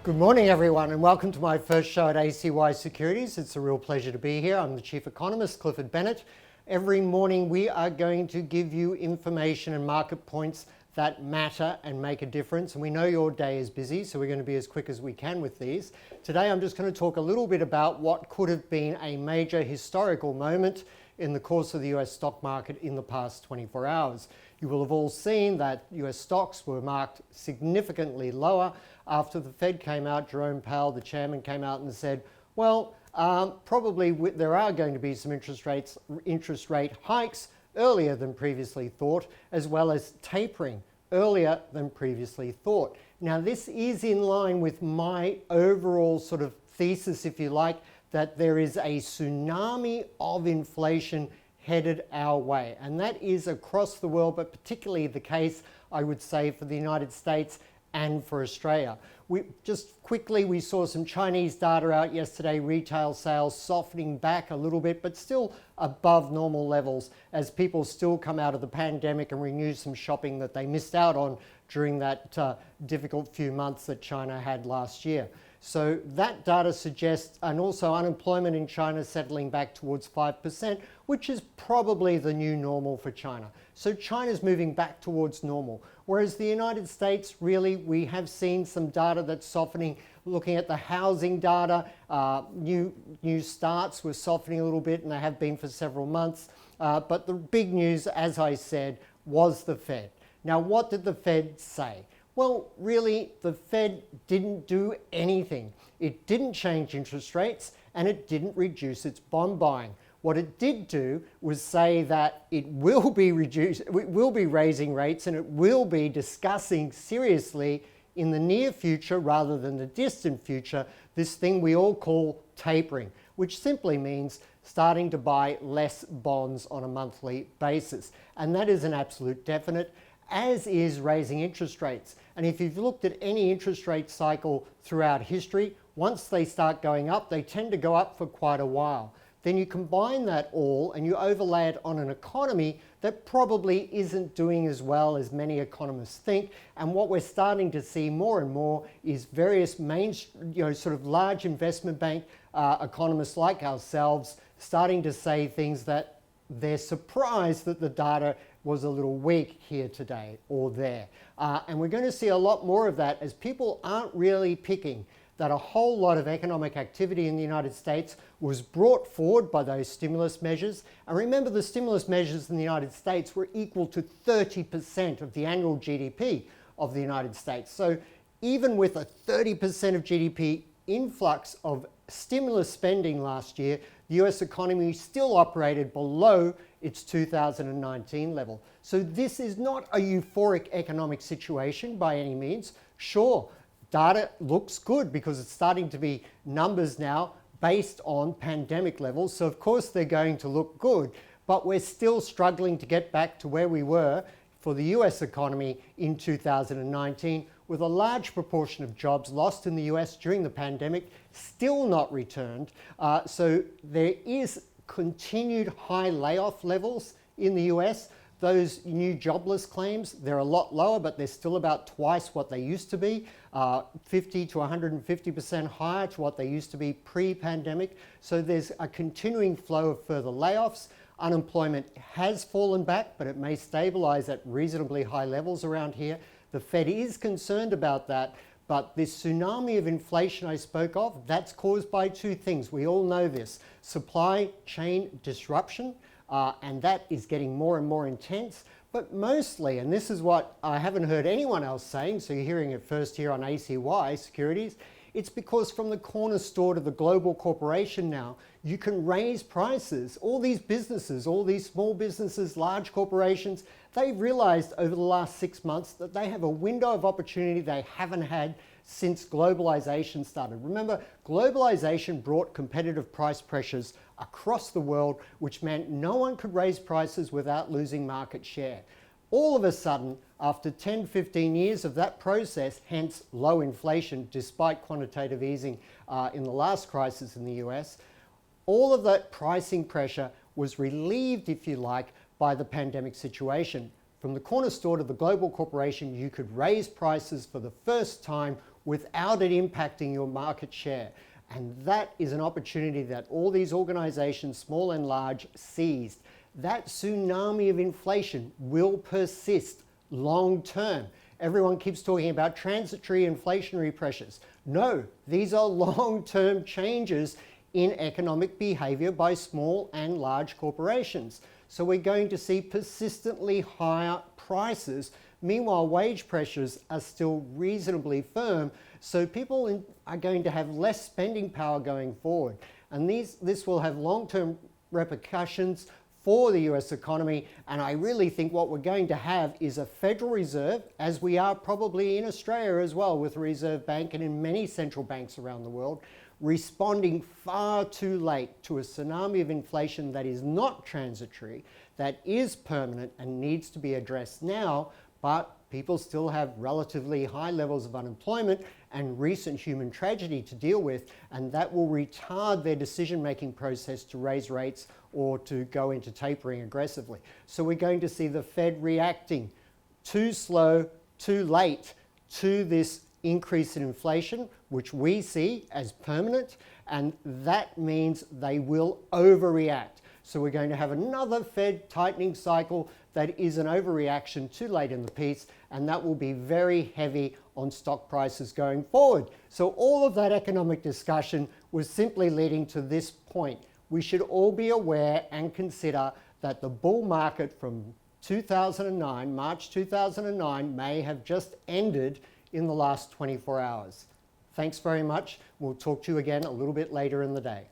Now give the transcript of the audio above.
Good morning, everyone, and welcome to my first show at ACY Securities. It's a real pleasure to be here. I'm the Chief Economist, Clifford Bennett. Every morning we are going to give you information and market points that matter and make a difference. And we know your day is busy, so we're going to be as quick as we can with these. Today I'm just going to talk a little bit about what could have been a major historical moment in the course of the US stock market in the past 24 hours. You will have all seen that US stocks were marked significantly lower after the Fed came out. Jerome Powell, the chairman, came out and said, well, probably there are going to be some interest rate hikes earlier than previously thought, as well as tapering earlier than previously thought. Now, this is in line with my overall sort of thesis, if you like, that there is a tsunami of inflation headed our way. And that is across the world, but particularly the case, I would say, for the United States and for Australia. We saw some Chinese data out yesterday, retail sales softening back a little bit, but still above normal levels as people still come out of the pandemic and renew some shopping that they missed out on during that difficult few months that China had last year. So that data suggests, and also unemployment in China settling back towards 5%, which is probably the new normal for China. So China's moving back towards normal. Whereas the United States, really, we have seen some data that's softening. Looking at the housing data, new starts were softening a little bit, and they have been for several months. But the big news, as I said, was the Fed. Now, what did the Fed say? Well, really, the Fed didn't do anything. It didn't change interest rates, and it didn't reduce its bond buying. What it did do was say that it will be raising rates, and it will be discussing seriously in the near future rather than the distant future this thing we all call tapering, which simply means starting to buy less bonds on a monthly basis. And that is an absolute definite, as is raising interest rates. And if you've looked at any interest rate cycle throughout history, once they start going up, they tend to go up for quite a while. Then you combine that all and you overlay it on an economy that probably isn't doing as well as many economists think. And what we're starting to see more and more is various sort of large investment bank economists like ourselves starting to say things that they're surprised that the data was a little weak here today or there. And we're going to see a lot more of that as people aren't really picking that a whole lot of economic activity in the United States was brought forward by those stimulus measures. And remember, the stimulus measures in the United States were equal to 30% of the annual GDP of the United States. So even with a 30% of GDP influx of stimulus spending last year, the US economy still operated below its 2019 level. So this is not a euphoric economic situation by any means. Sure, data looks good because it's starting to be numbers now based on pandemic levels. So of course they're going to look good, but we're still struggling to get back to where we were for the US economy in 2019, with a large proportion of jobs lost in the US during the pandemic still not returned. So there is continued high layoff levels in the US. Those new jobless claims, they're a lot lower, but they're still about twice what they used to be, 50 to 150% higher to what they used to be pre-pandemic. So there's a continuing flow of further layoffs. Unemployment has fallen back, but it may stabilize at reasonably high levels around here. The Fed is concerned about that, but this tsunami of inflation I spoke of, that's caused by two things. We all know this: supply chain disruption, and that is getting more and more intense. But mostly, and this is what I haven't heard anyone else saying, so you're hearing it first here on ACY Securities, it's because from the corner store to the global corporation now, you can raise prices. All these businesses, all these small businesses, large corporations, they've realized over the last 6 months that they have a window of opportunity they haven't had since globalization started. Remember, globalization brought competitive price pressures across the world, which meant no one could raise prices without losing market share. All of a sudden, after 10, 15 years of that process, hence low inflation despite quantitative easing in the last crisis in the US, all of that pricing pressure was relieved, if you like, by the pandemic situation. From the corner store to the global corporation, you could raise prices for the first time without it impacting your market share. And that is an opportunity that all these organizations, small and large, seized. That tsunami of inflation will persist long term. Everyone keeps talking about transitory inflationary pressures. No, these are long-term changes in economic behavior by small and large corporations. So we're going to see persistently higher prices. Meanwhile, wage pressures are still reasonably firm, so people are going to have less spending power going forward. And this will have long-term repercussions for the US economy, and I really think what we're going to have is a Federal Reserve, as we are probably in Australia as well with the Reserve Bank and in many central banks around the world, responding far too late to a tsunami of inflation that is not transitory, that is permanent and needs to be addressed now, but people still have relatively high levels of unemployment and recent human tragedy to deal with, and that will retard their decision-making process to raise rates or to go into tapering aggressively. So we're going to see the Fed reacting too slow, too late to this increase in inflation, which we see as permanent, and that means they will overreact. So we're going to have another Fed tightening cycle that is an overreaction too late in the piece, and that will be very heavy on stock prices going forward. So all of that economic discussion was simply leading to this point. We should all be aware and consider that the bull market from 2009, March 2009, may have just ended in the last 24 hours. Thanks very much. We'll talk to you again a little bit later in the day.